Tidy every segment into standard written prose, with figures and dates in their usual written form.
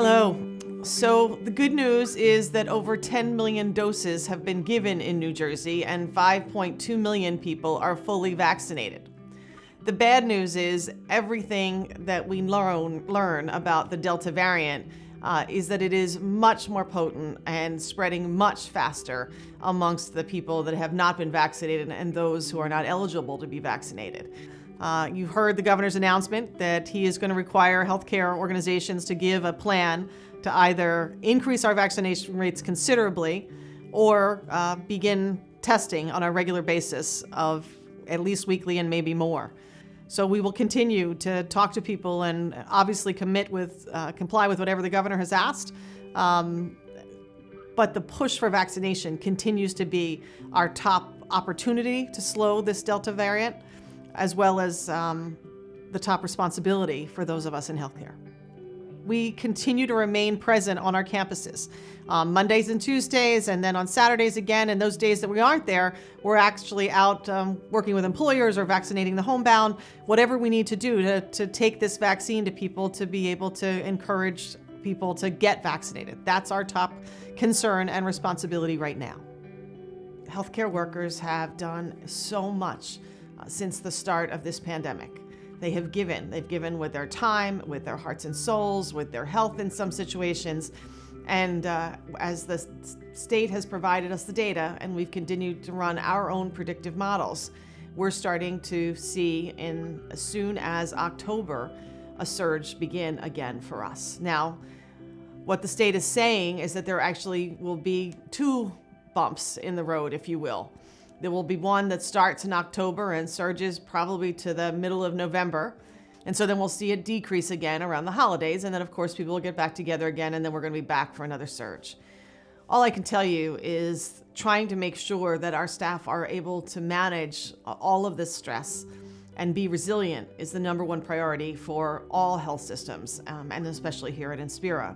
Hello. So the good news is that over 10 million doses have been given in New Jersey and 5.2 million people are fully vaccinated. The bad news is everything that we learn about the Delta variant is that it is much more potent and spreading much faster amongst the people that have not been vaccinated and those who are not eligible to be vaccinated. You heard the governor's announcement that he is going to require healthcare organizations to give a plan to either increase our vaccination rates considerably or begin testing on a regular basis of at least weekly and maybe more. So we will continue to talk to people and obviously comply with whatever the governor has asked. But the push for vaccination continues to be our top opportunity to slow this Delta variant, as well as the top responsibility for those of us in healthcare. We continue to remain present on our campuses Mondays and Tuesdays, and then on Saturdays again. And those days that we aren't there, we're actually out working with employers or vaccinating the homebound, whatever we need to do to take this vaccine to people to be able to encourage people to get vaccinated. That's our top concern and responsibility right now. Healthcare workers have done so much since the start of this pandemic. They've given with their time, with their hearts and souls, with their health in some situations. And as the state has provided us the data and we've continued to run our own predictive models, we're starting to see as soon as October, a surge begin again for us. Now, what the state is saying is that there actually will be two bumps in the road, if you will. There will be one that starts in October and surges probably to the middle of November. And so then we'll see it decrease again around the holidays. And then, of course, people will get back together again, and then we're going to be back for another surge. All I can tell you is trying to make sure that our staff are able to manage all of this stress and be resilient is the number one priority for all health systems, and especially here at Inspira.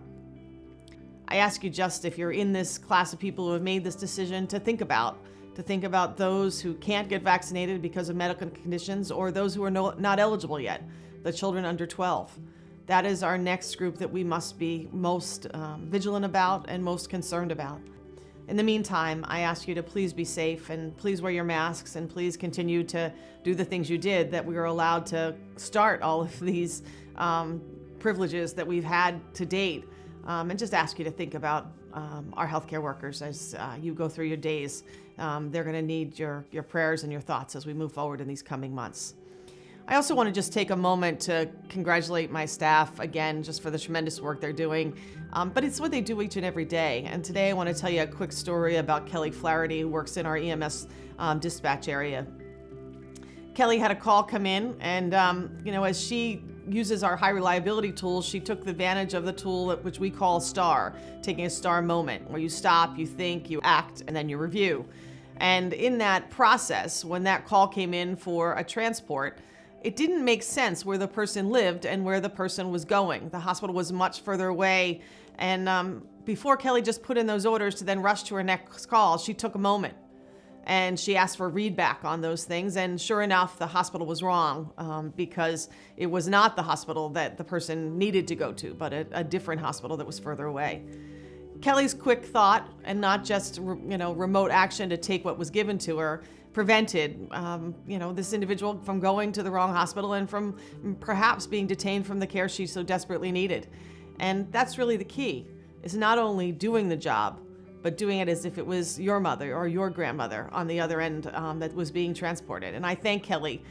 I ask you just, if you're in this class of people who have made this decision, to think about those who can't get vaccinated because of medical conditions or those who are not eligible yet, the children under 12. That is our next group that we must be most vigilant about and most concerned about. In the meantime, I ask you to please be safe and please wear your masks and please continue to do the things you did, that we were allowed to start all of these privileges that we've had to date. And just ask you to think about our healthcare workers as you go through your days. They're going to need your prayers and your thoughts as we move forward in these coming months. I also want to just take a moment to congratulate my staff again, just for the tremendous work they're doing. But it's what they do each and every day. And today I want to tell you a quick story about Kelly Flaherty, who works in our EMS dispatch area. Kelly had a call come in, and as she uses our high reliability tools, she took advantage of the tool which we call STAR, taking a STAR moment, where you stop, you think, you act, and then you review. And in that process, when that call came in for a transport, it didn't make sense where the person lived and where the person was going. The hospital was much further away. And before Kelly just put in those orders to then rush to her next call, she took a moment. And she asked for readback on those things. And sure enough, the hospital was wrong because it was not the hospital that the person needed to go to, but a different hospital that was further away. Kelly's quick thought, and not just remote action to take what was given to her, prevented this individual from going to the wrong hospital and from perhaps being detained from the care she so desperately needed. And that's really the key, is not only doing the job, but doing it as if it was your mother or your grandmother on the other end that was being transported. And I thank Kelly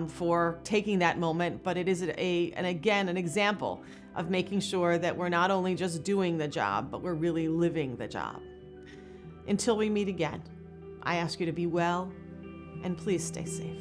for taking that moment, but it is an example of making sure that we're not only just doing the job, but we're really living the job. Until we meet again, I ask you to be well and please stay safe.